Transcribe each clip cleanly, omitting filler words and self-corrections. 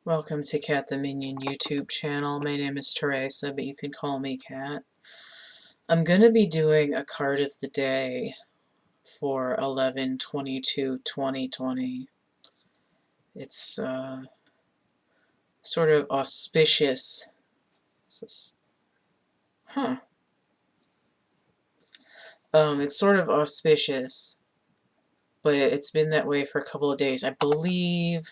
Welcome to CATtheMinion YouTube channel. My name is Teresa, but you can call me Cat. I'm going to be doing a card of the day for 11/22/2020. It's sort of auspicious. It's sort of auspicious, but it's been that way for a couple of days. I believe...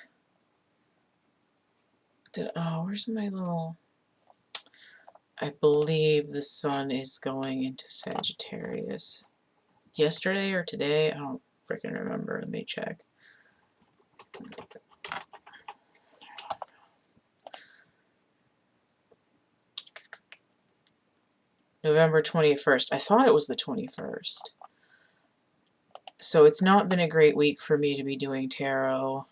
where's my little... I believe the sun is going into Sagittarius. Yesterday or today? I don't freaking remember. Let me check. November 21st. I thought it was the 21st. So it's not been a great week for me to be doing tarot.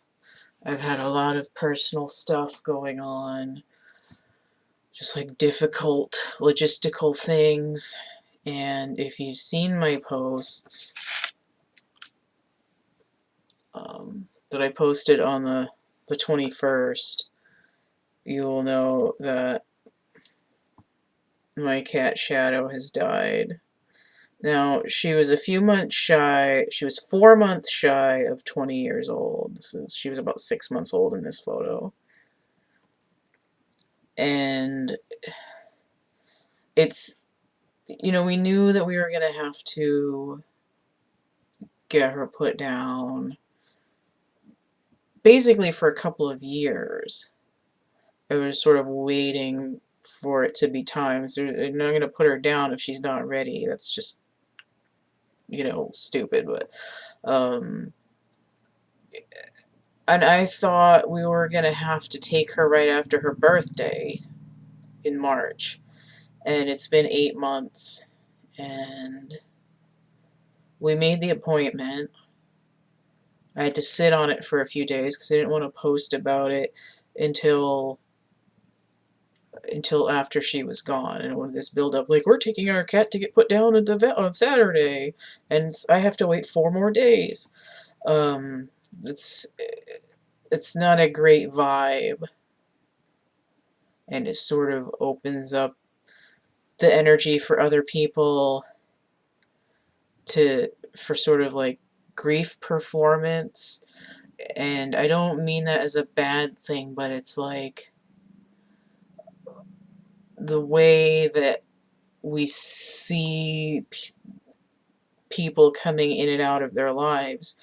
I've had a lot of personal stuff going on. Just like difficult logistical things. And if you've seen my posts that I posted on the 21st, you will know that my cat Shadow has died. Now, she was a few months shy, she was 4 months shy of 20 years old. She was about 6 months old in this photo. And it's, you know, we knew that we were going to have to get her put down basically for a couple of years. I was sort of waiting for it to be time. So I'm not going to put her down if she's not ready. That's just, you know, stupid. But and I thought we were going to have to take her right after her birthday in March. And it's been 8 months. And we made the appointment. I had to sit on it for a few days because I didn't want to post about it until after she was gone. And when this build up, like, we're taking our cat to get put down at the vet on Saturday, and I have to wait 4 more days. It's not a great vibe, and it sort of opens up the energy for other people for sort of like grief performance. And I don't mean that as a bad thing, but it's like the way that we see people coming in and out of their lives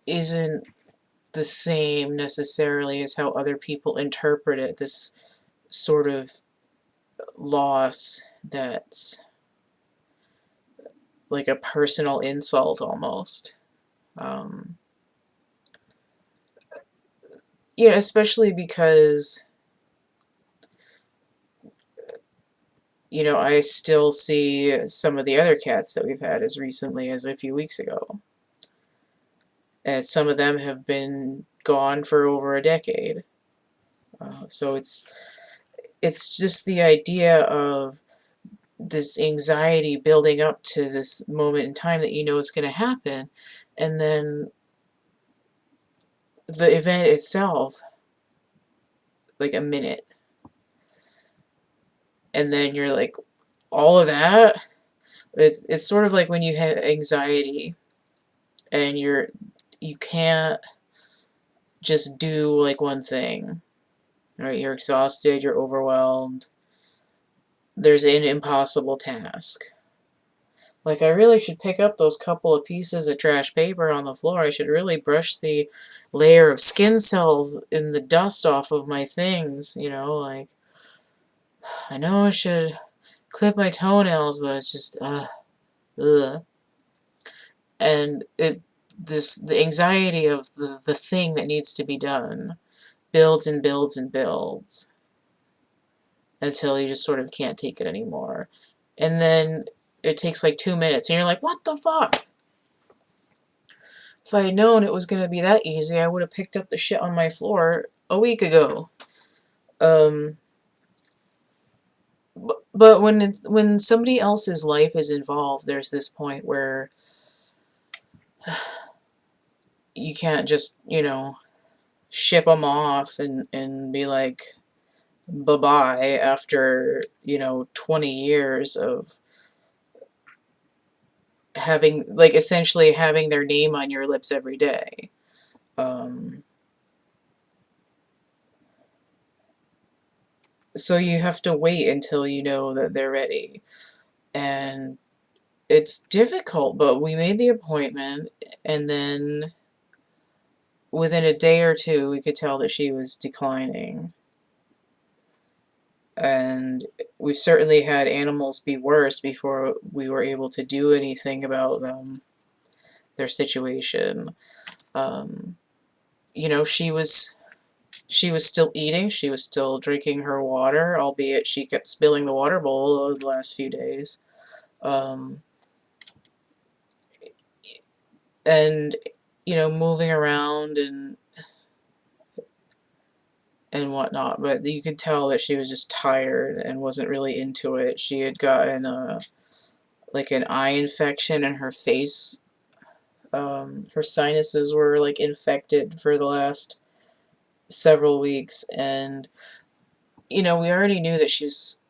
isn't the same necessarily as how other people interpret it. This sort of loss that's like a personal insult almost. You know, especially because, you know, I still see some of the other cats that we've had as recently as a few weeks ago. And some of them have been gone for over a decade. So it's just the idea of this anxiety building up to this moment in time that you know is going to happen, and then the event itself, like a minute, and then you're like, all of that? It's sort of like when you have anxiety and you can't just do like one thing, right? You're exhausted, you're overwhelmed, there's an impossible task. Like, I really should pick up those couple of pieces of trash paper on the floor. I should really brush the layer of skin cells in the dust off of my things, you know, like, I know I should clip my toenails, but it's just, ugh. And the anxiety of the thing that needs to be done builds and builds and builds until you just sort of can't take it anymore. And then it takes like 2 minutes, and you're like, what the fuck? If I had known it was going to be that easy, I would have picked up the shit on my floor a week ago. But when somebody else's life is involved, there's this point where you can't just, you know, ship them off and be like, bye-bye after, 20 years of having, like, essentially having their name on your lips every day. So you have to wait until you know that they're ready. And it's difficult, but we made the appointment, and then within a day or two, we could tell that she was declining. And we've certainly had animals be worse before we were able to do anything about them, their situation. She was still eating, she was still drinking her water, albeit she kept spilling the water bowl the last few days. And moving around and whatnot, but you could tell that she was just tired and wasn't really into it. She had gotten like an eye infection in her face. Her sinuses were like infected for the last several weeks, and we already knew that she was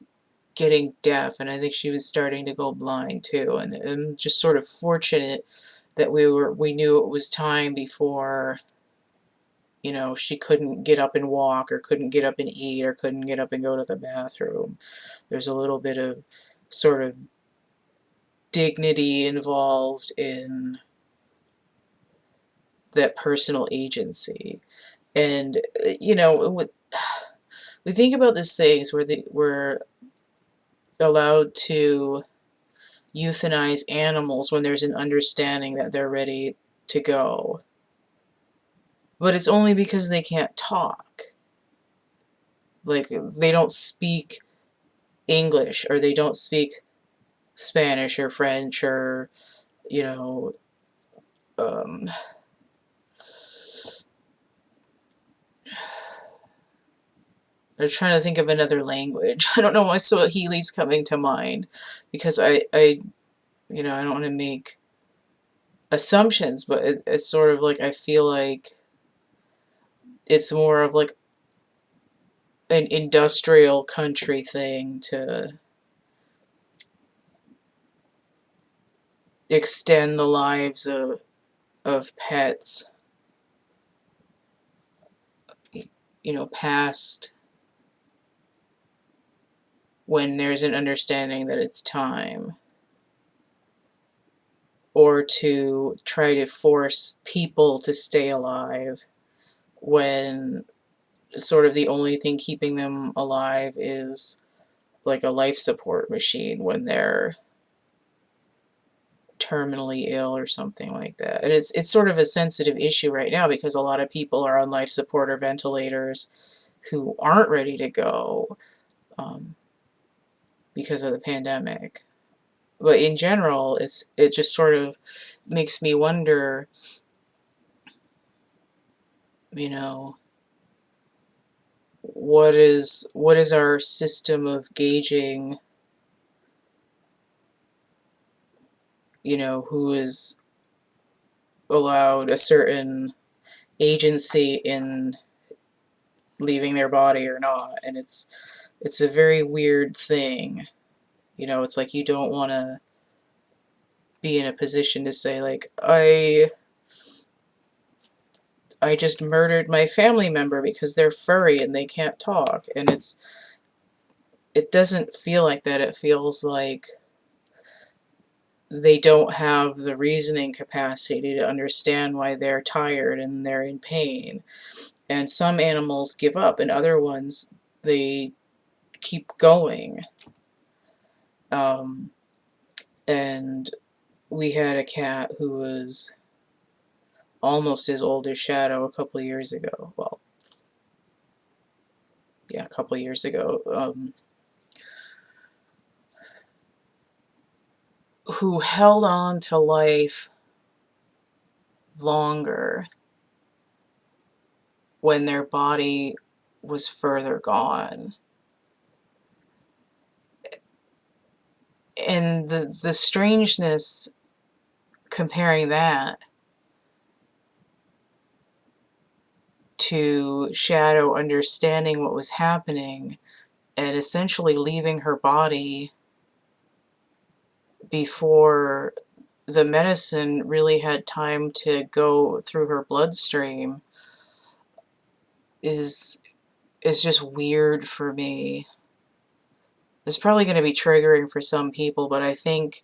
getting deaf, and I think she was starting to go blind too. And I'm just sort of fortunate that we knew it was time before she couldn't get up and walk, or couldn't get up and eat, or couldn't get up and go to the bathroom. There's a little bit of sort of dignity involved in that personal agency. And, we think about these things where we're allowed to euthanize animals when there's an understanding that they're ready to go. But it's only because they can't talk. Like, they don't speak English, or they don't speak Spanish or French, or, you know, um, I'm trying to think of another language. I don't know why Swahili's coming to mind, because I don't want to make assumptions, but it's sort of like, I feel like it's more of like an industrial country thing to extend the lives of pets, past when there's an understanding that it's time, or to try to force people to stay alive when sort of the only thing keeping them alive is like a life support machine when they're terminally ill or something like that. And it's sort of a sensitive issue right now, because a lot of people are on life support or ventilators who aren't ready to go, because of the pandemic. But in general, it just sort of makes me wonder, you know, what is our system of gauging, who is allowed a certain agency in leaving their body or not. And it's a very weird thing. It's like, you don't want to be in a position to say, like, I just murdered my family member because they're furry and they can't talk. And it doesn't feel like that. It feels like they don't have the reasoning capacity to understand why they're tired and they're in pain. And some animals give up, and other ones, they keep going. And we had a cat who was almost as old as Shadow a couple of years ago. Well, yeah, a couple of years ago. Who held on to life longer when their body was further gone. And the strangeness comparing that to Shadow understanding what was happening and essentially leaving her body before the medicine really had time to go through her bloodstream is just weird for me. It's probably going to be triggering for some people, but I think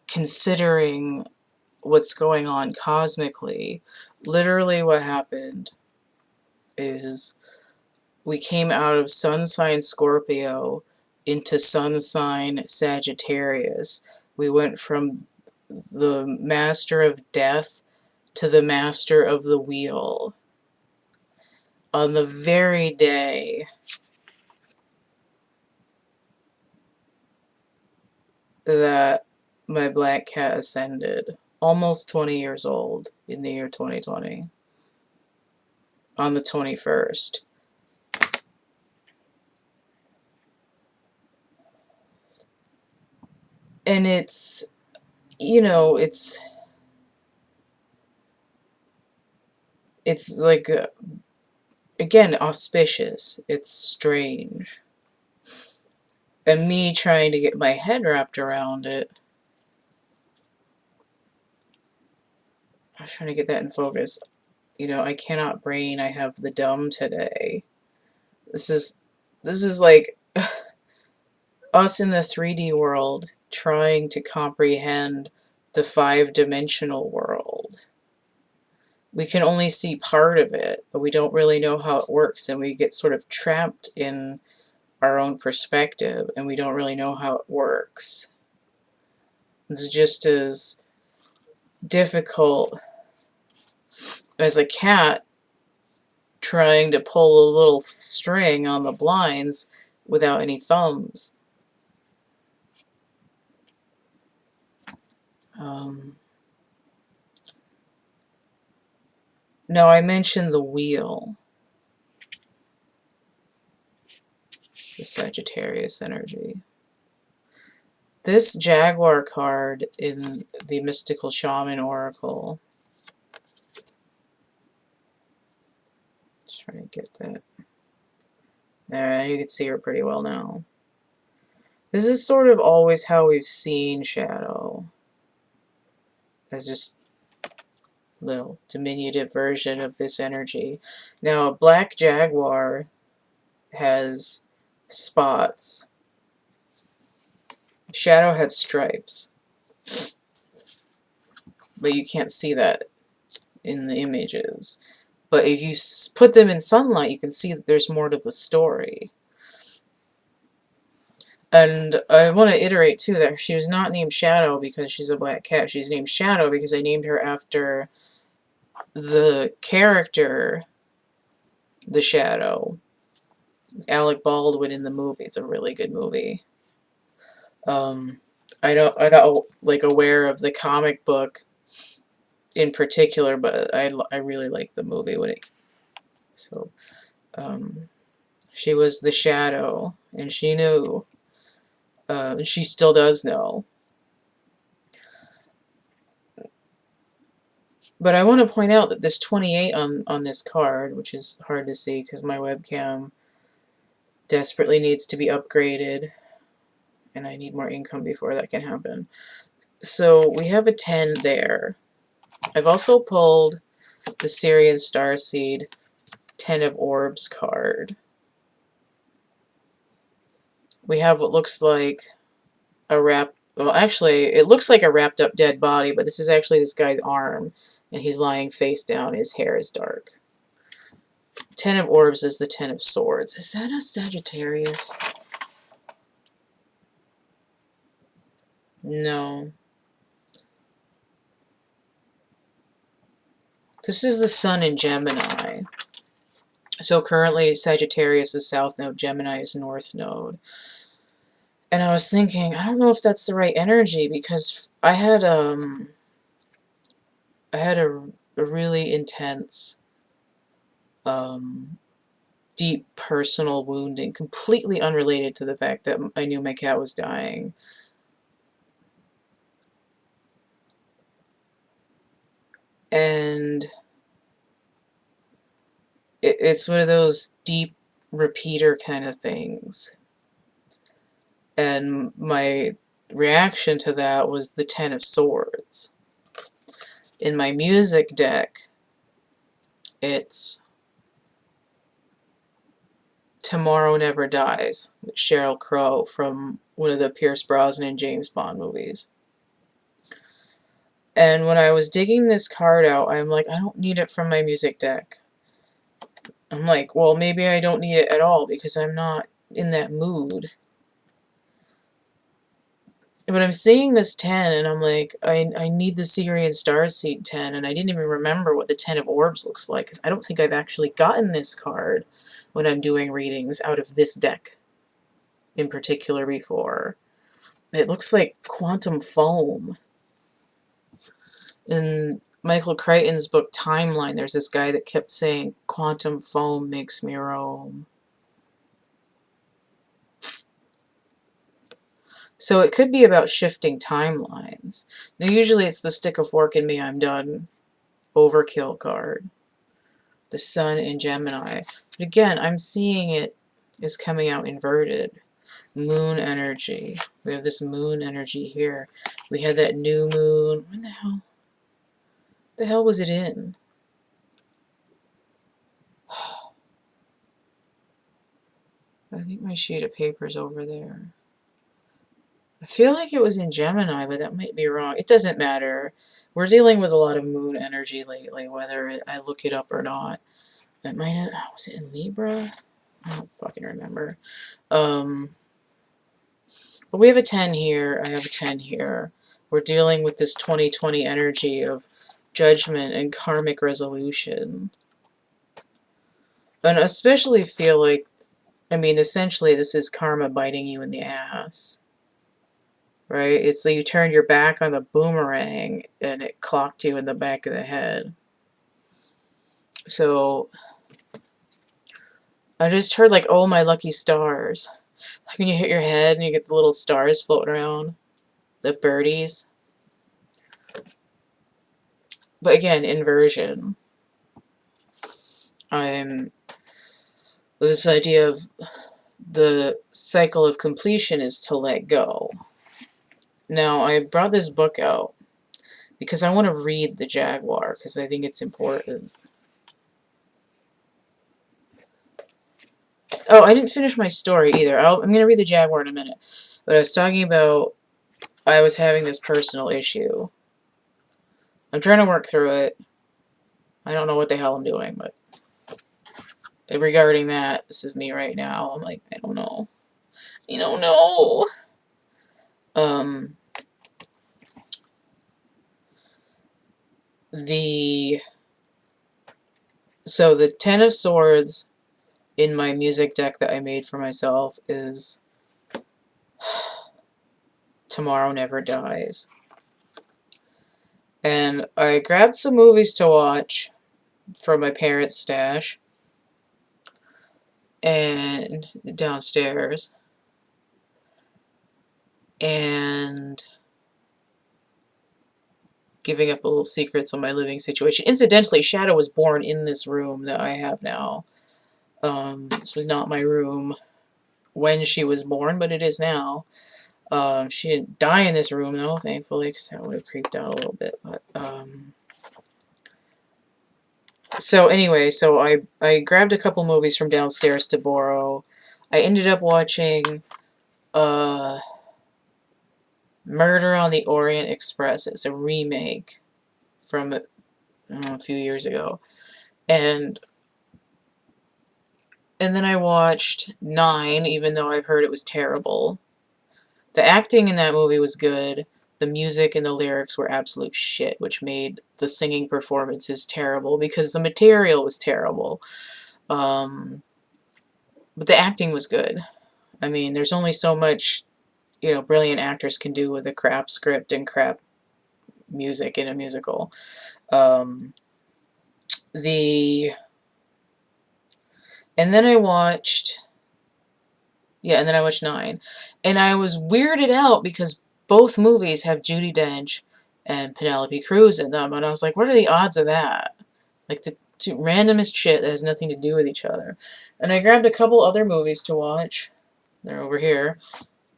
considering what's going on cosmically, literally what happened is we came out of sun sign Scorpio into sun sign Sagittarius. We went from the master of death to the master of the wheel on the very day that my black cat ascended, almost 20 years old in the year 2020, on the 21st. And it's, you know, it's like, again, auspicious. It's strange. And me trying to get my head wrapped around it. I was trying to get that in focus. You know, I cannot brain, I have the dumb today. This is like us in the 3D world trying to comprehend the 5-dimensional world. We can only see part of it, but we don't really know how it works, and we get sort of trapped in our own perspective, and we don't really know how it works. It's just as difficult as a cat trying to pull a little string on the blinds without any thumbs. Now, I mentioned the wheel, the Sagittarius energy. This Jaguar card in the mystical Shaman Oracle, just trying to get that. There, you can see her pretty well now. This is sort of always how we've seen Shadow, as just little diminutive version of this energy. Now, a black jaguar has spots. Shadow had stripes, but you can't see that in the images. But if you put them in sunlight, you can see that there's more to the story. And I want to iterate, too, that she was not named Shadow because she's a black cat. She's named Shadow because I named her after the character, the Shadow. Alec Baldwin in the movie. It's a really good movie. I'm not like aware of the comic book in particular, but I really like the movie when it. So, she was the Shadow, and she knew. And she still does know. But I want to point out that this 28 on this card, which is hard to see because my webcam desperately needs to be upgraded, and I need more income before that can happen. So we have a 10 there. I've also pulled the Syrian Starseed 10 of Orbs card. We have what looks like a well, actually, it looks like a wrapped up dead body, but this is actually this guy's arm, and he's lying face down. His hair is dark. 10 of Orbs is the 10 of Swords. Is that a Sagittarius? No. This is the Sun in Gemini. So currently Sagittarius is South Node, Gemini is North Node. And I was thinking, I don't know if that's the right energy, because I had a really intense, deep personal wounding, completely unrelated to the fact that I knew my cat was dying. And it's one of those deep repeater kind of things. And my reaction to that was the Ten of Swords. In my music deck, it's Tomorrow Never Dies, with Sheryl Crow from one of the Pierce Brosnan and James Bond movies. And when I was digging this card out, I'm like, I don't need it from my music deck. I'm like, well, maybe I don't need it at all because I'm not in that mood. But I'm seeing this 10, and I'm like, I need the Syrian Starseed 10, and I didn't even remember what the 10 of Orbs looks like, because I don't think I've actually gotten this card when I'm doing readings out of this deck in particular before. It looks like quantum foam. In Michael Crichton's book Timeline, there's this guy that kept saying, quantum foam makes me roam. So it could be about shifting timelines. Now usually it's the stick a fork in me, I'm done. Overkill card. The Sun in Gemini. But again, I'm seeing it is coming out inverted. Moon energy. We have this moon energy here. We had that new moon. When the hell? The hell was it in? I think my sheet of paper is over there. I feel like it was in Gemini, but that might be wrong. It doesn't matter. We're dealing with a lot of moon energy lately, whether I look it up or not. It might have, was it in Libra? I don't fucking remember. But we have a 10 here. I have a 10 here. We're dealing with this 2020 energy of judgment and karmic resolution. And I especially feel like, I mean, essentially this is karma biting you in the ass. Right? It's like you turned your back on the boomerang and it clocked you in the back of the head. So I just heard like, oh my lucky stars. Like when you hit your head and you get the little stars floating around. The birdies. But again, inversion. This idea of the cycle of completion is to let go. Now, I brought this book out because I want to read the Jaguar, because I think it's important. Oh, I didn't finish my story either. I'm going to read the Jaguar in a minute. But I was talking about, I was having this personal issue. I'm trying to work through it. I don't know what the hell I'm doing, but regarding that, this is me right now. I'm like, I don't know. I don't know. So the Ten of Swords in my music deck that I made for myself is Tomorrow Never Dies. And I grabbed some movies to watch from my parents' stash and downstairs. And giving up little secrets on my living situation. Incidentally, Shadow was born in this room that I have now. This was not my room when she was born, but it is now. She didn't die in this room, though, thankfully, because that would have creeped out a little bit. But so anyway, so I grabbed a couple movies from downstairs to borrow. I ended up watching Murder on the Orient Express. It's a remake from a few years ago. And then I watched 9, even though I've heard it was terrible. The acting in that movie was good. The music and the lyrics were absolute shit, which made the singing performances terrible because the material was terrible. But the acting was good. I mean, there's only so much, brilliant actors can do with a crap script and crap music in a musical. And then I watched 9. And I was weirded out because both movies have Judi Dench and Penelope Cruz in them. And I was like, what are the odds of that? Like, randomest shit that has nothing to do with each other. And I grabbed a couple other movies to watch. They're over here.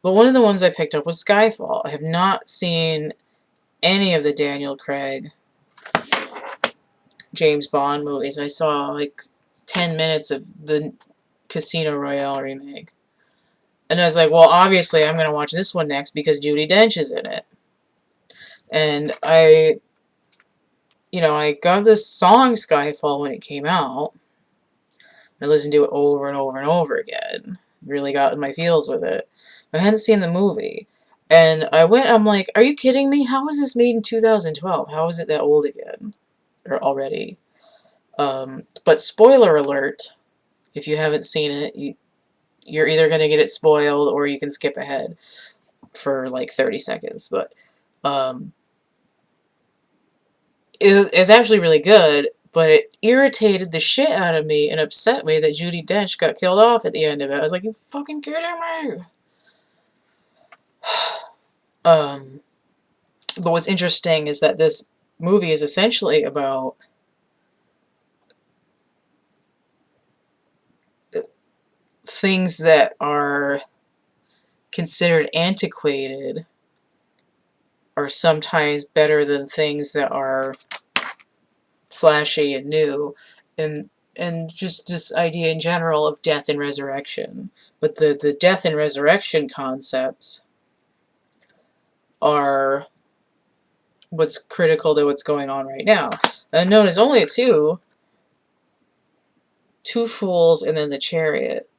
But one of the ones I picked up was Skyfall. I have not seen any of the Daniel Craig James Bond movies. I saw like 10 minutes of the Casino Royale remake. And I was like, well, obviously I'm going to watch this one next because Judi Dench is in it. And I got this song Skyfall when it came out. I listened to it over and over and over again. Really got in my feels with it. I hadn't seen the movie. And I'm like, are you kidding me? How was this made in 2012? How is it that old again? Or already? But spoiler alert, if you haven't seen it, you're either going to get it spoiled or you can skip ahead for like 30 seconds. But it's actually really good, but it irritated the shit out of me and upset me that Judi Dench got killed off at the end of it. I was like, you fucking kidding me? But what's interesting is that this movie is essentially about things that are considered antiquated are sometimes better than things that are flashy and new, and just this idea in general of death and resurrection. But the death and resurrection concepts are what's critical to what's going on right now. And known as only two fools and then the chariot.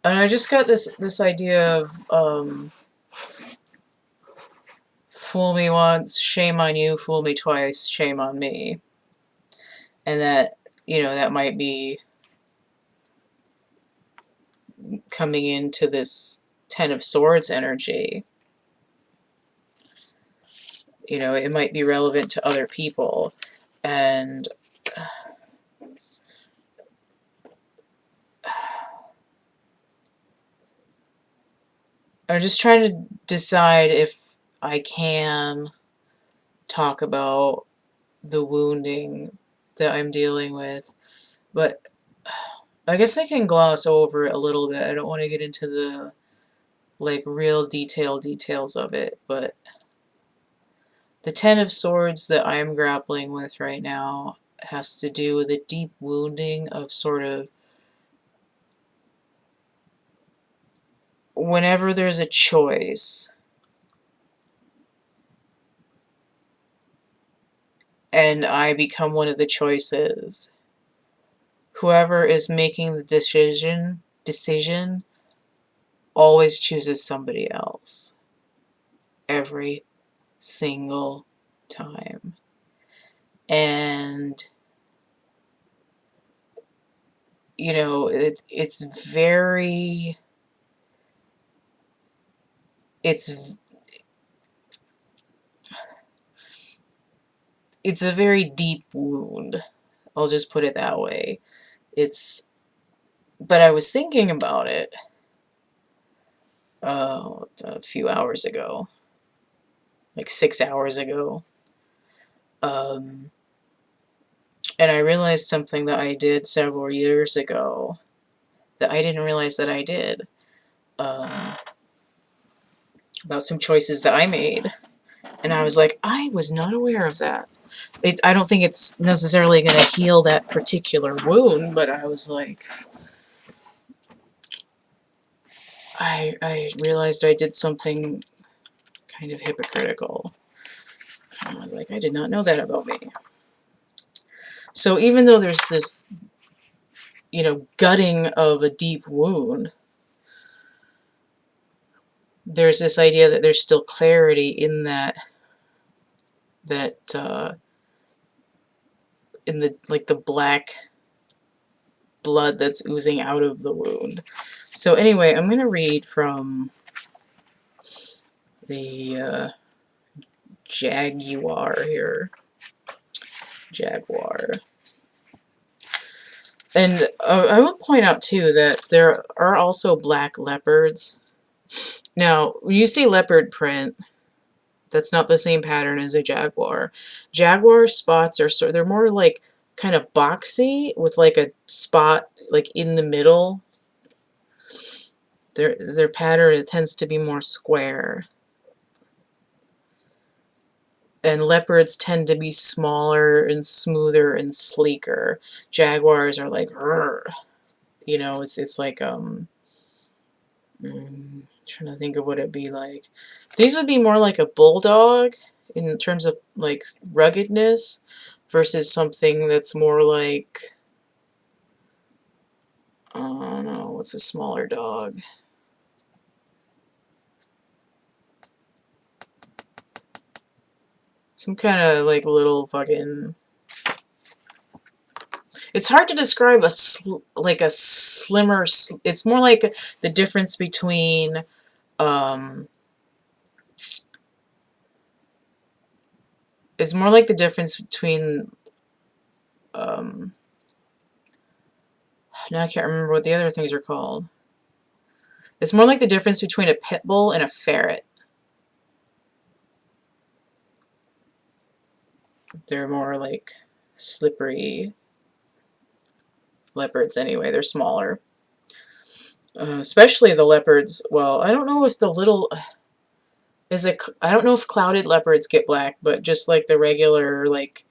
And I just got this idea of fool me once, shame on you, fool me twice, shame on me. And that, that might be coming into this Ten of Swords energy. It might be relevant to other people. And I'm just trying to decide if I can talk about the wounding that I'm dealing with. But I guess I can gloss over it a little bit. I don't want to get into the real details of it, but the Ten of Swords that I'm grappling with right now has to do with a deep wounding of sort of whenever there's a choice and I become one of the choices, whoever is making the decision always chooses somebody else. Every single time. And it's very it's a very deep wound. I'll just put it that way. But I was thinking about it a few hours ago, like 6 hours ago. And I realized something that I did several years ago that I didn't realize that I did. About some choices that I made. And I was like, I was not aware of that. I don't think it's necessarily going to heal that particular wound, but I was like, I realized I did something kind of hypocritical. And I was like, I did not know that about me. So even though there's this, gutting of a deep wound, there's this idea that there's still clarity in in the black blood that's oozing out of the wound. So anyway, I'm going to read from the Jaguar here. Jaguar. And I will point out, too, that there are also black leopards. Now, when you see leopard print, That's not the same pattern as a jaguar. Jaguar spots are they're more like kind of boxy with like a spot like in the middle. Their pattern tends to be more square. And leopards tend to be smaller and smoother and sleeker. Jaguars are like, you know, it's like trying to think of what it'd be like. These would be more like a bulldog in terms of like ruggedness versus something that's more like, I don't know, what's a smaller dog? Some kind of like little fucking... It's hard to describe like a slimmer... It's more like the difference between it's more like the difference between now I can't remember what the other things are called. It's more like the difference between a pit bull and a ferret. They're more like slippery leopards anyway. They're smaller. Especially the leopards. Well, I don't know if the little... I don't know if clouded leopards get black, but just like the regular, like,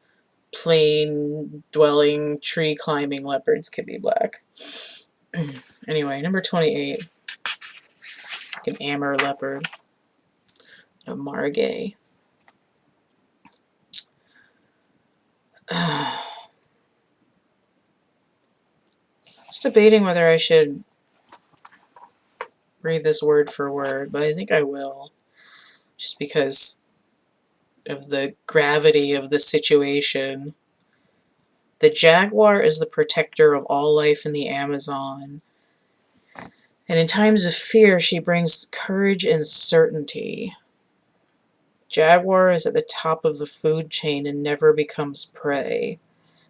plain dwelling, tree climbing leopards can be black. Anyway, number 28. An amber leopard. A margay. Just debating whether I should read this word for word, but I think I will. Just because of the gravity of the situation. The jaguar is the protector of all life in the Amazon. And in times of fear, she brings courage and certainty. Jaguar is at the top of the food chain and never becomes prey.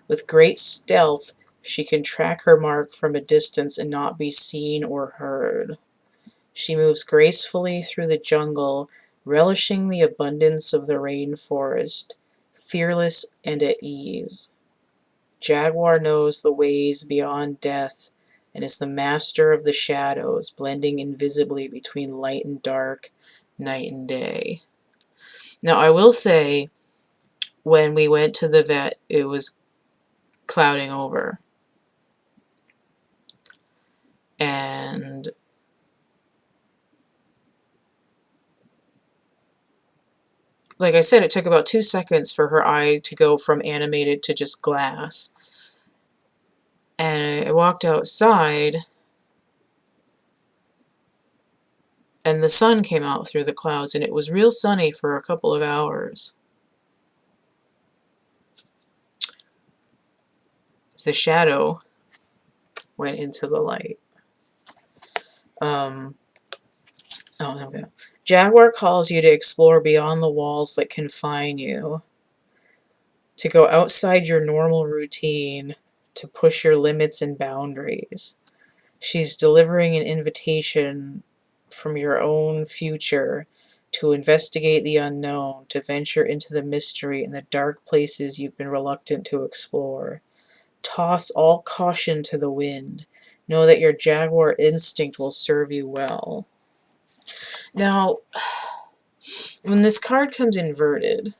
With great stealth, she can track her mark from a distance and not be seen or heard. She moves gracefully through the jungle, relishing the abundance of the rainforest, fearless and at ease. Jaguar knows the ways beyond death and is the master of the shadows, blending invisibly between light and dark, night and day. Now, I will say, when we went to the vet, it was clouding over. And like I said, it took about 2 seconds for her eye to go from animated to just glass. And I walked outside, and the sun came out through the clouds, and it was real sunny for a couple of hours. The shadow went into the light. Oh, okay. Jaguar calls you to explore beyond the walls that confine you, to go outside your normal routine, to push your limits and boundaries. She's delivering an invitation from your own future to investigate the unknown, to venture into the mystery and the dark places you've been reluctant to explore. Toss all caution to the wind. Know that your jaguar instinct will serve you well. Now, when this card comes inverted,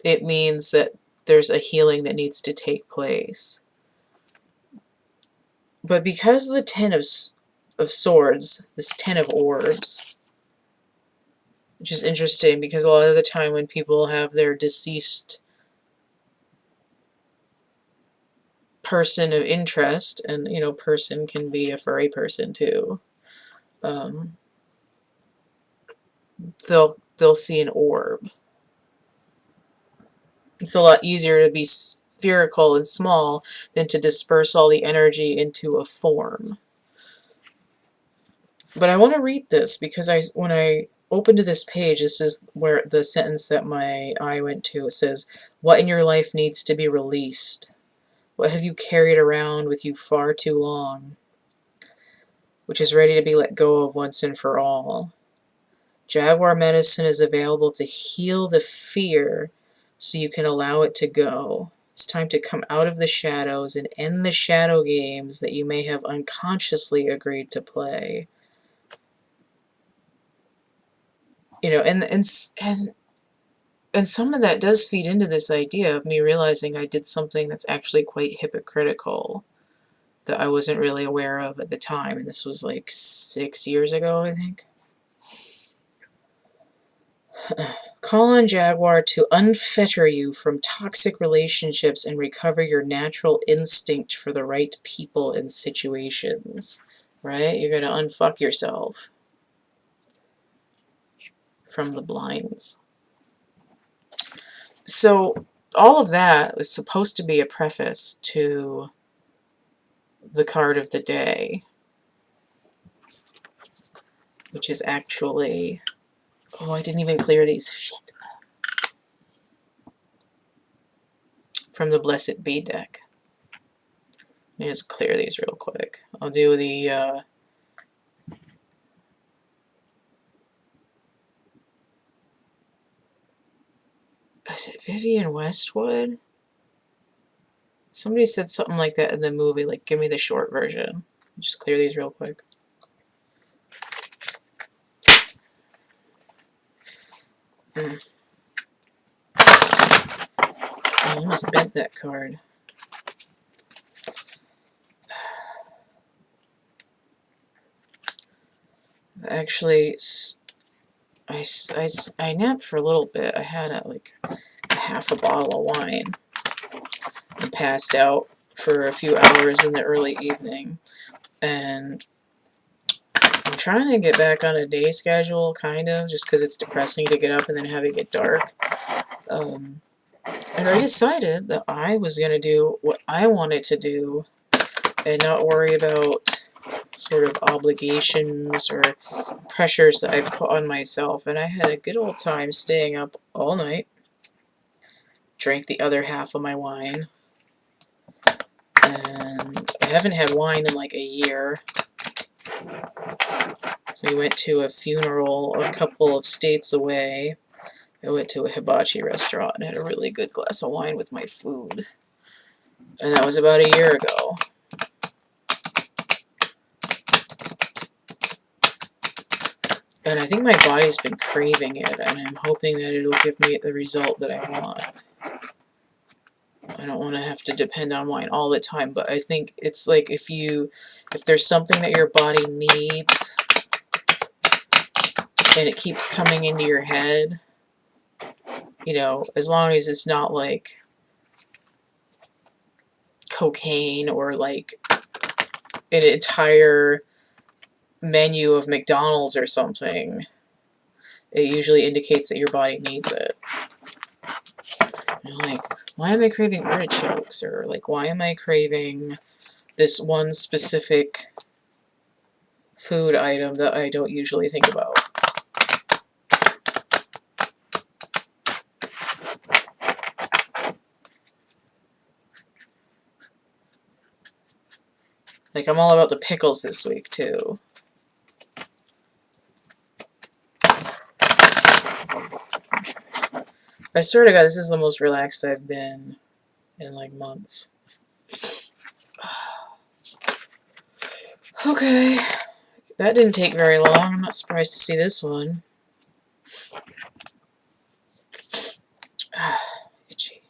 it means that there's a healing that needs to take place. But because the Ten of Swords, this Ten of Orbs, which is interesting because a lot of the time when people have their deceased person of interest, and, you know, person can be a furry person too, they'll see an orb. It's a lot easier to be spherical and small than to disperse all the energy into a form. But I want to read this because when I opened to this page, this is where the sentence that my eye went to. It says, "What in your life needs to be released? What have you carried around with you far too long, which is ready to be let go of once and for all? Jaguar medicine is available to heal the fear so you can allow it to go. It's time to come out of the shadows and end the shadow games that you may have unconsciously agreed to play. You know, and some of that does feed into this idea of me realizing I did something that's actually quite hypocritical that I wasn't really aware of at the time. And this was like 6 years ago, I think. Call on Jaguar to unfetter you from toxic relationships and recover your natural instinct for the right people and situations. Right? You're going to unfuck yourself from the blinds. So all of that was supposed to be a preface to the card of the day, which is actually... Oh, I didn't even clear these. Shit. From the Blessed Bee deck. Let me just clear these real quick. I'll do the... is it Vivian Westwood? Somebody said something like that in the movie, like, give me the short version. Just clear these real quick. I almost bent that card. Actually, I napped for a little bit. I had like half a bottle of wine and passed out for a few hours in the early evening. And I'm trying to get back on a day schedule, kind of, just because it's depressing to get up and then have it get dark. And I decided that I was going to do what I wanted to do and not worry about sort of obligations or pressures that I've put on myself. And I had a good old time staying up all night. Drank the other half of my wine. And I haven't had wine in like a year. So we went to a funeral a couple of states away. I went to a hibachi restaurant and had a really good glass of wine with my food. And that was about a year ago. And I think my body's been craving it, and I'm hoping that it'll give me the result that I want. I don't want to have to depend on wine all the time, but I think it's like if there's something that your body needs, and it keeps coming into your head, you know, as long as it's not like cocaine or like an entire menu of McDonald's or something, it usually indicates that your body needs it. You're like, why am I craving artichokes? Or like, why am I craving this one specific food item that I don't usually think about? Like, I'm all about the pickles this week, too. I swear to God, this is the most relaxed I've been in, like, months. Okay. That didn't take very long. I'm not surprised to see this one. Itchy.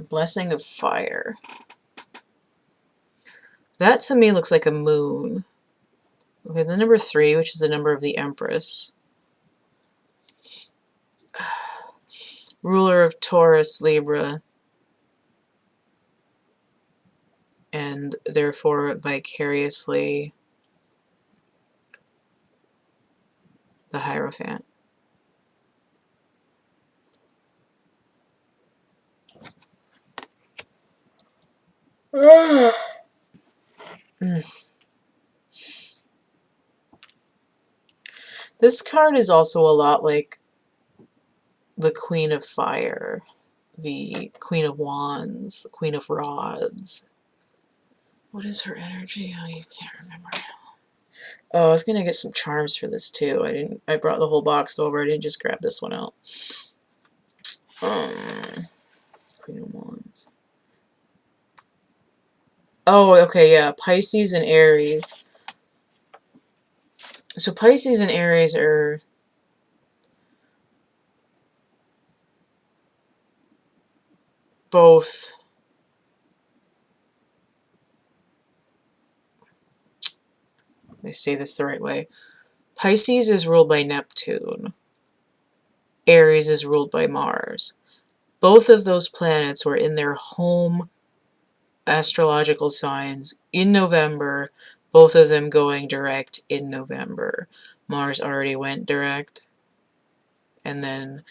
A blessing of fire. That, to me, looks like a moon. Okay, the number 3, which is the number of the Empress. Ruler of Taurus, Libra, and therefore vicariously the Hierophant. This card is also a lot like the Queen of Fire, the Queen of Wands, the Queen of Rods. What is her energy? Oh, you can't remember now. Oh, I was gonna get some charms for this too. I brought the whole box over. I didn't just grab this one out. Queen of Wands. Oh, okay, yeah. Pisces and Aries. So Pisces and Aries are both. Let me say this the right way. Pisces is ruled by Neptune. Aries is ruled by Mars. Both of those planets were in their home astrological signs in November, both of them going direct in November. Mars already went direct, and then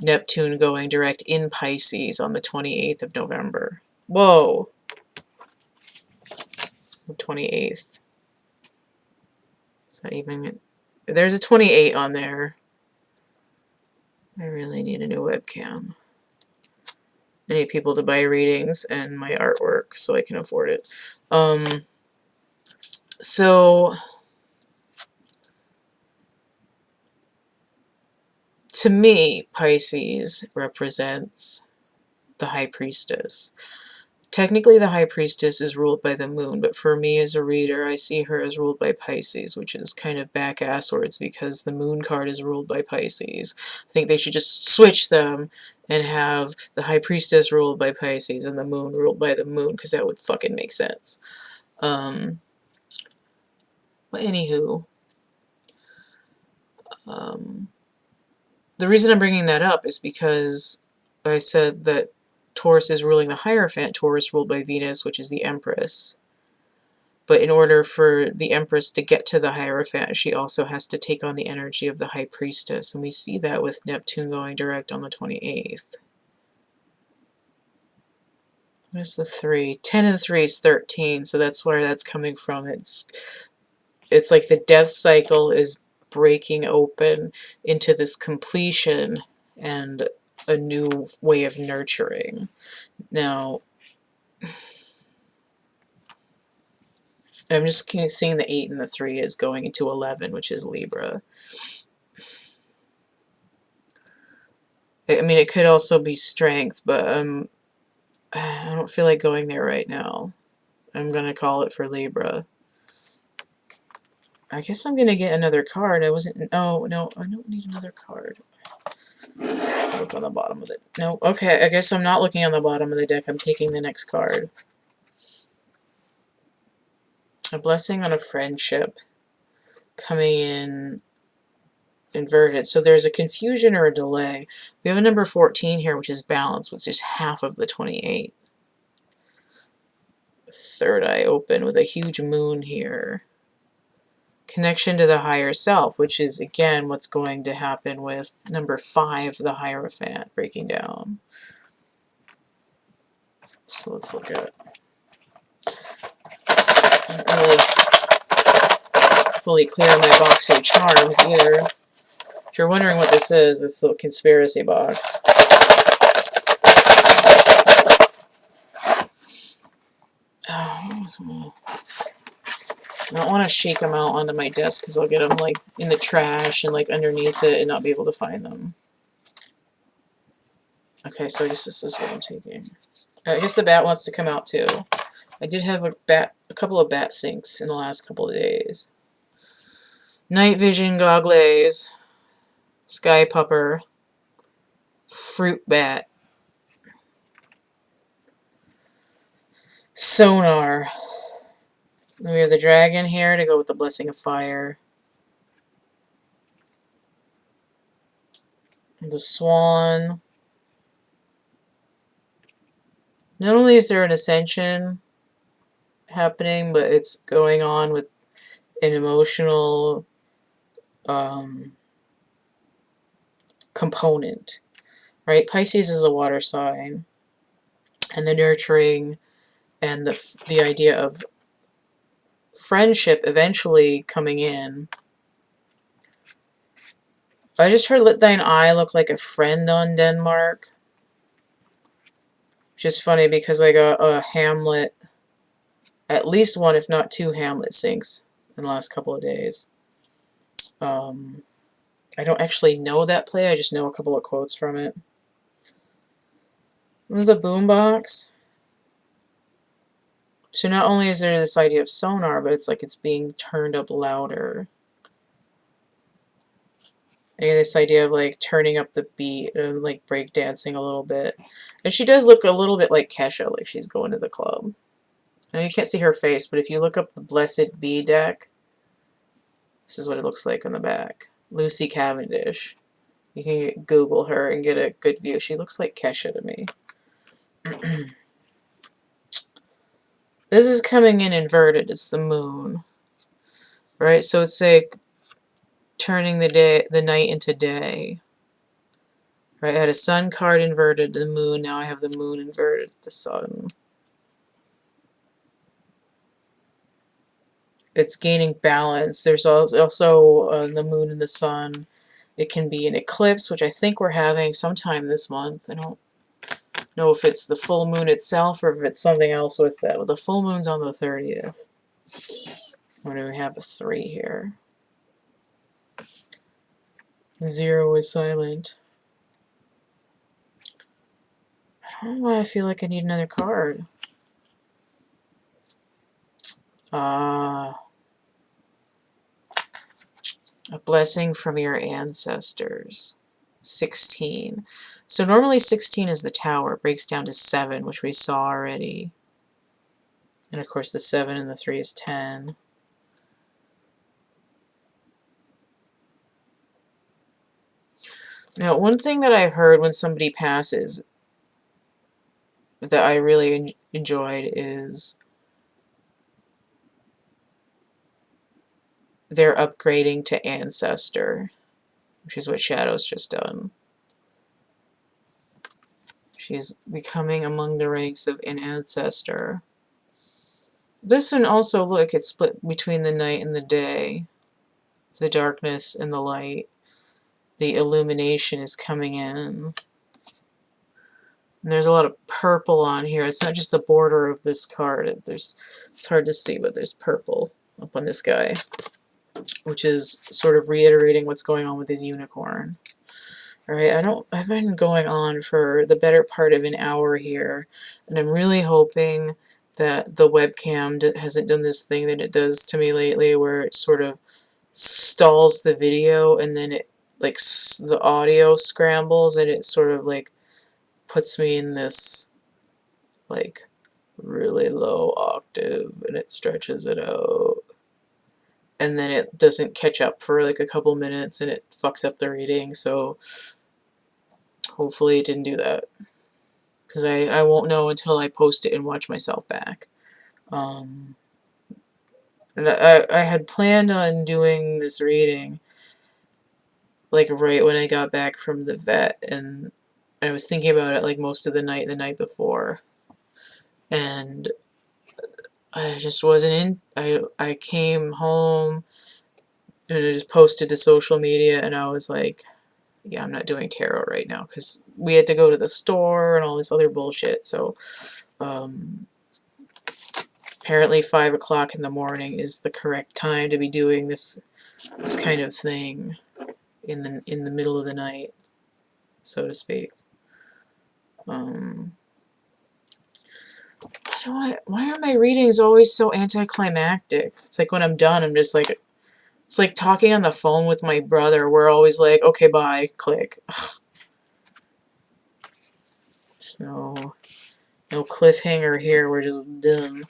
Neptune going direct in Pisces on the 28th of November. Whoa! The 28th. Is that even... There's a 28 on there. I really need a new webcam. I need people to buy readings and my artwork so I can afford it. So... To me, Pisces represents the High Priestess. Technically, the High Priestess is ruled by the moon, but for me as a reader, I see her as ruled by Pisces, which is kind of back-asswards because the moon card is ruled by Pisces. I think they should just switch them and have the High Priestess ruled by Pisces and the moon ruled by the moon, because that would fucking make sense. But anywho, the reason I'm bringing that up is because I said that Taurus is ruling the Hierophant. Taurus ruled by Venus, which is the Empress. But in order for the Empress to get to the Hierophant, she also has to take on the energy of the High Priestess. And we see that with Neptune going direct on the 28th. What is the 3? 10 and 3 is 13, so that's where that's coming from. It's like the death cycle is breaking open into this completion and a new way of nurturing. Now, I'm just seeing the 8 and the 3 is going into 11, which is Libra. I mean, it could also be strength, but I don't feel like going there right now. I'm going to call it for Libra. I guess I'm going to get another card. I wasn't... Oh, no, I don't need another card. Look on the bottom of it. No, okay, I guess I'm not looking on the bottom of the deck. I'm taking the next card. A blessing on a friendship coming in inverted. So there's a confusion or a delay. We have a number 14 here, which is balance, which is half of the 28. Third eye open with a huge moon here. Connection to the higher self, which is, again, what's going to happen with number 5, the Hierophant, breaking down. So let's look at it. I don't really fully clear my box of charms either. If you're wondering what this is, it's the conspiracy box. Oh, I don't want to shake them out onto my desk because I'll get them like in the trash and like underneath it and not be able to find them. Okay, so I guess this is what I'm taking. I guess the bat wants to come out too. I did have a couple of bat sinks in the last couple of days. Night vision goggles, sky pupper, fruit bat, sonar. Then we have the dragon here to go with the blessing of fire. The swan. Not only is there an ascension happening, but it's going on with an emotional component, right? Pisces is a water sign, and the nurturing and the idea of friendship eventually coming in. I just heard let thine eye look like a friend on Denmark. Which is funny because I got a Hamlet, at least one if not two Hamlet sinks in the last couple of days. I don't actually know that play, I just know a couple of quotes from it. This is a boombox. So not only is there this idea of sonar, but it's like it's being turned up louder. And this idea of like turning up the beat and like break dancing a little bit. And she does look a little bit like Kesha, like she's going to the club. Now you can't see her face, but if you look up the Blessed Bee deck, this is what it looks like on the back. Lucy Cavendish. You can Google her and get a good view. She looks like Kesha to me. This is coming in inverted. It's the moon. Right? So it's like turning the night into day. Right? I had a sun card inverted, the moon. Now I have the moon inverted, the sun. It's gaining balance. There's also the moon and the sun. It can be an eclipse, which I think we're having sometime this month. I don't know if it's the full moon itself or if it's something else with that. Well, the full moon's on the 30th. What do we have? A 3 here. 0 is silent. I don't know why I feel like I need another card. A blessing from your ancestors. 16. So normally 16 is the tower. It breaks down to 7, which we saw already. And of course the 7 and the 3 is 10. Now, one thing that I've heard when somebody passes that I really enjoyed is they're upgrading to Ancestor, which is what Shadow's just done. She's becoming among the ranks of an Ancestor. This one also, look, it's split between the night and the day, the darkness and the light. The illumination is coming in. And there's a lot of purple on here. It's not just the border of this card. It's hard to see, but there's purple up on this guy, which is sort of reiterating what's going on with his unicorn. Alright, I've been going on for the better part of an hour here, and I'm really hoping that the webcam hasn't done this thing that it does to me lately, where it sort of stalls the video and then it, like, the audio scrambles and it sort of, like, puts me in this, like, really low octave and it stretches it out. And then it doesn't catch up for, like, a couple minutes and it fucks up the reading, so hopefully it didn't do that. Because I won't know until I post it and watch myself back. And I had planned on doing this reading like right when I got back from the vet, and I was thinking about it like most of the night before. And I just wasn't in. I came home and I just posted to social media and I was like, yeah, I'm not doing tarot right now because we had to go to the store and all this other bullshit. So apparently 5 o'clock in the morning is the correct time to be doing this kind of thing in the middle of the night, so to speak. Why are my readings always so anticlimactic? It's like when I'm done, I'm just like, it's like talking on the phone with my brother. We're always like, okay, bye, click. No cliffhanger here. We're just done.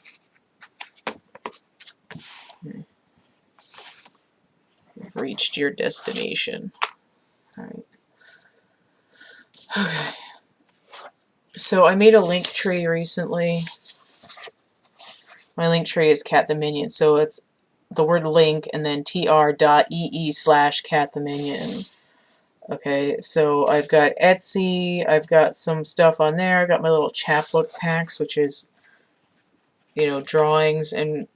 You've reached your destination. Alright. Okay. So I made a link tree recently. My link tree is CATtheMinion. So it's the word link and then tr.ee/CATtheMinion. Okay, so I've got Etsy, I've got some stuff on there, I've got my little chapbook packs, which is, you know, drawings and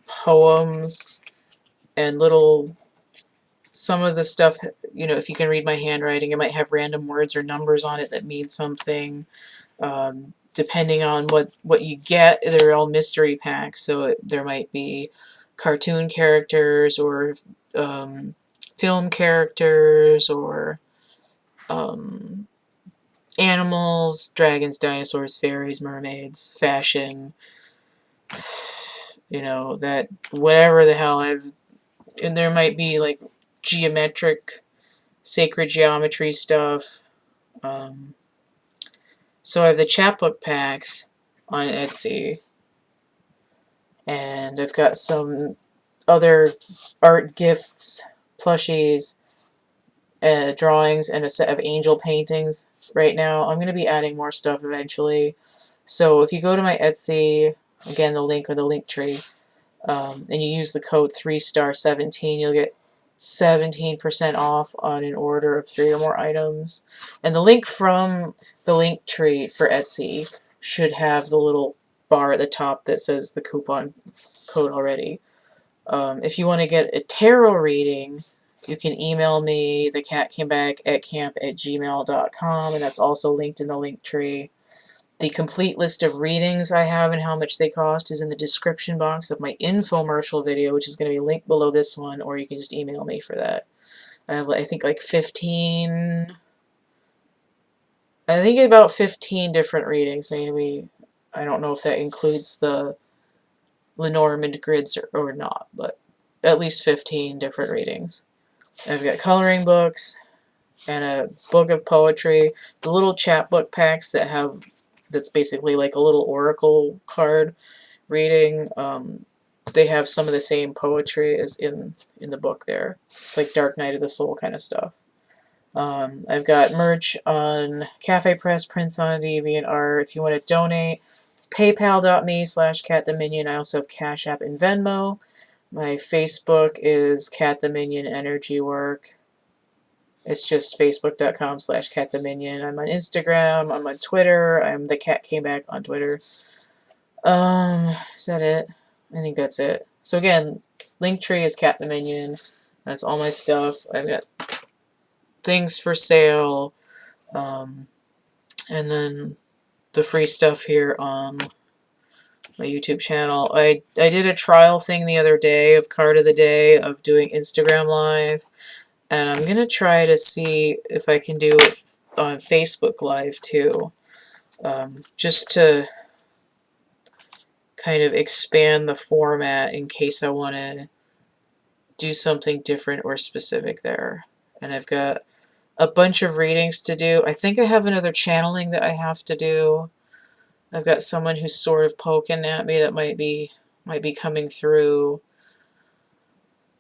poems and little, some of the stuff, you know, if you can read my handwriting, it might have random words or numbers on it that mean something. Depending on what you get, they're all mystery packs, so there might be cartoon characters or film characters or animals, dragons, dinosaurs, fairies, mermaids, fashion, you know, that whatever the hell and there might be like geometric, sacred geometry stuff. So I have the chapbook packs on Etsy, and I've got some other art gifts, plushies, drawings, and a set of angel paintings right now. I'm going to be adding more stuff eventually. So if you go to my Etsy, again, the link or the link tree, and you use the code 3star17, you'll get 17% off on an order of 3 or more items. And the link from the link tree for Etsy should have the little bar at the top that says the coupon code already. If you want to get a tarot reading, you can email me, thecatcamebackatcamp@gmail.com, and that's also linked in the link tree. The complete list of readings I have and how much they cost is in the description box of my infomercial video, which is going to be linked below this one, or you can just email me for that. I have, I think, like 15... I think about 15 different readings, maybe. I don't know if that includes the Lenormand grids or not, but at least 15 different readings. I've got coloring books and a book of poetry. The little chapbook packs that's basically like a little oracle card reading. They have some of the same poetry as in the book there. It's like Dark Night of the Soul kind of stuff. I've got merch on Cafe Press, prints on DeviantArt. If you want to donate, it's paypal.me/CATtheMinion. I also have Cash App and Venmo. My Facebook is CATtheMinion Energy Work. It's just facebook.com/CATtheMinion. I'm on Instagram. I'm on Twitter. I'm the Cat Came Back on Twitter. Is that it? I think that's it. So again, Linktree is CATtheMinion. That's all my stuff. I've got things for sale. And then the free stuff here on my YouTube channel. I did a trial thing the other day of Card of the Day of doing Instagram Live. And I'm going to try to see if I can do it on Facebook Live too. Just to kind of expand the format in case I want to do something different or specific there. And I've got a bunch of readings to do. I think I have another channeling that I have to do. I've got someone who's sort of poking at me that might be coming through.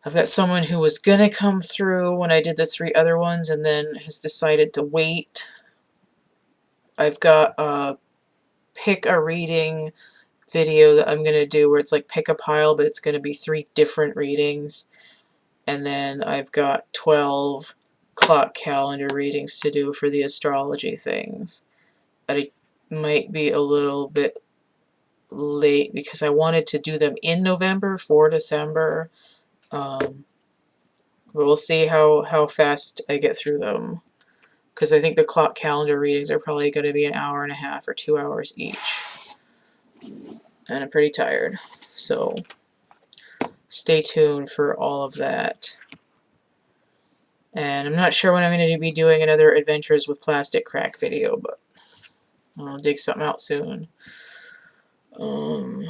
I've got someone who was gonna come through when I did the 3 other ones and then has decided to wait. I've got a pick a reading video that I'm gonna do where it's like pick a pile, but it's gonna be 3 different readings. And then I've got 12 clock calendar readings to do for the astrology things. But it might be a little bit late because I wanted to do them in November for December. But we'll see how fast I get through them. Because I think the clock calendar readings are probably going to be an hour and a half or 2 hours each. And I'm pretty tired. So stay tuned for all of that. And I'm not sure when I'm going to be doing another Adventures with Plastic Crack video, but I'll dig something out soon. Yeah,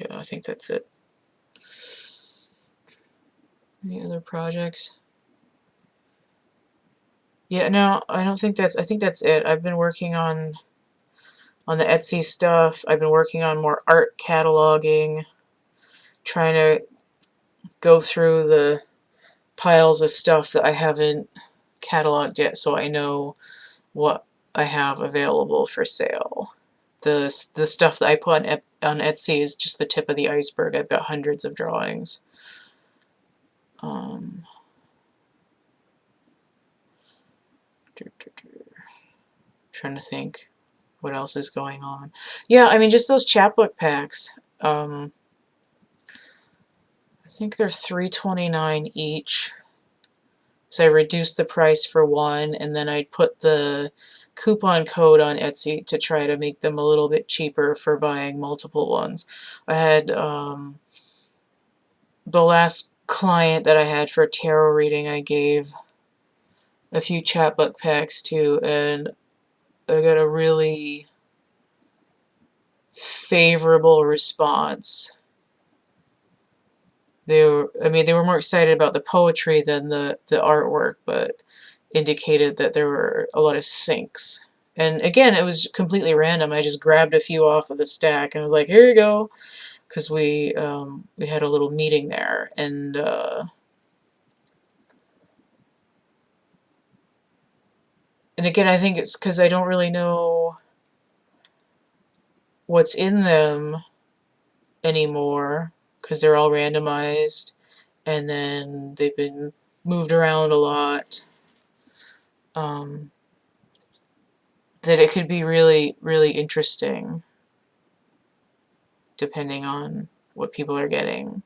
I think that's it. Any other projects? Yeah, no, I don't think that's, I think that's it. I've been working on the Etsy stuff. I've been working on more art cataloging, trying to go through the piles of stuff that I haven't cataloged yet so I know what I have available for sale. The stuff that I put on Etsy is just the tip of the iceberg. I've got hundreds of drawings. Trying to think what else is going on. Yeah, I mean, just those chapbook packs. I think they're $3.29 each. So I reduced the price for one, and then I put the coupon code on Etsy to try to make them a little bit cheaper for buying multiple ones. I had the last client that I had for tarot reading, I gave a few chapbook packs to, and I got a really favorable response. They were more excited about the poetry than the artwork, but indicated that there were a lot of syncs. And again, it was completely random. I just grabbed a few off of the stack and was like, "Here you go," because we had a little meeting there, and again, I think it's because I don't really know what's in them anymore, because they're all randomized, and then they've been moved around a lot. That it could be really, really interesting depending on what people are getting.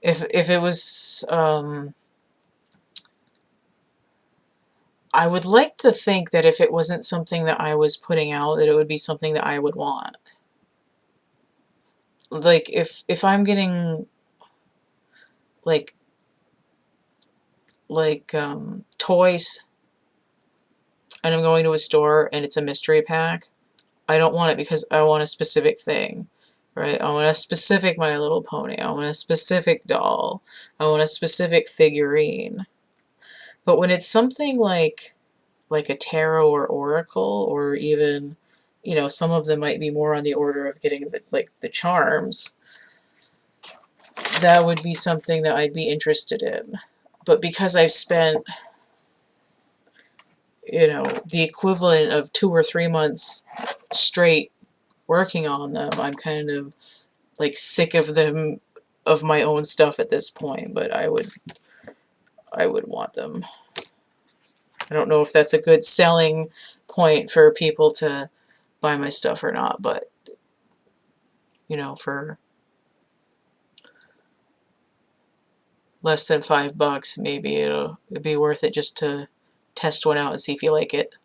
If it was, I would like to think that if it wasn't something that I was putting out, that it would be something that I would want. Like if I'm getting like toys, and I'm going to a store and it's a mystery pack, I don't want it because I want a specific thing, right? I want a specific My Little Pony. I want a specific doll. I want a specific figurine. But when it's something like a tarot or oracle, or even, you know, some of them might be more on the order of getting the charms, that would be something that I'd be interested in. But because I've spent, you know, the equivalent of 2 or 3 months straight working on them, I'm kind of like sick of them, of my own stuff at this point. But I would want them. I don't know if that's a good selling point for people to buy my stuff or not, but you know, for less than $5, maybe it'd be worth it just to test one out and see if you like it.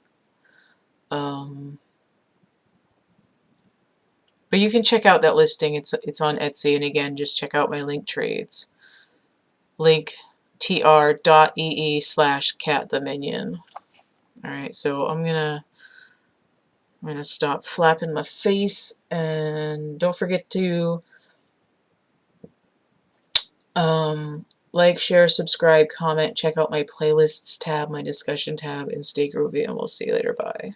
But you can check out that listing. It's on Etsy, and again, just check out my link trades. Link tr.ee/CATtheMinion. Alright, so I'm gonna stop flapping my face, and don't forget to like, share, subscribe, comment, check out my playlists tab, my discussion tab, and stay groovy, and we'll see you later. Bye.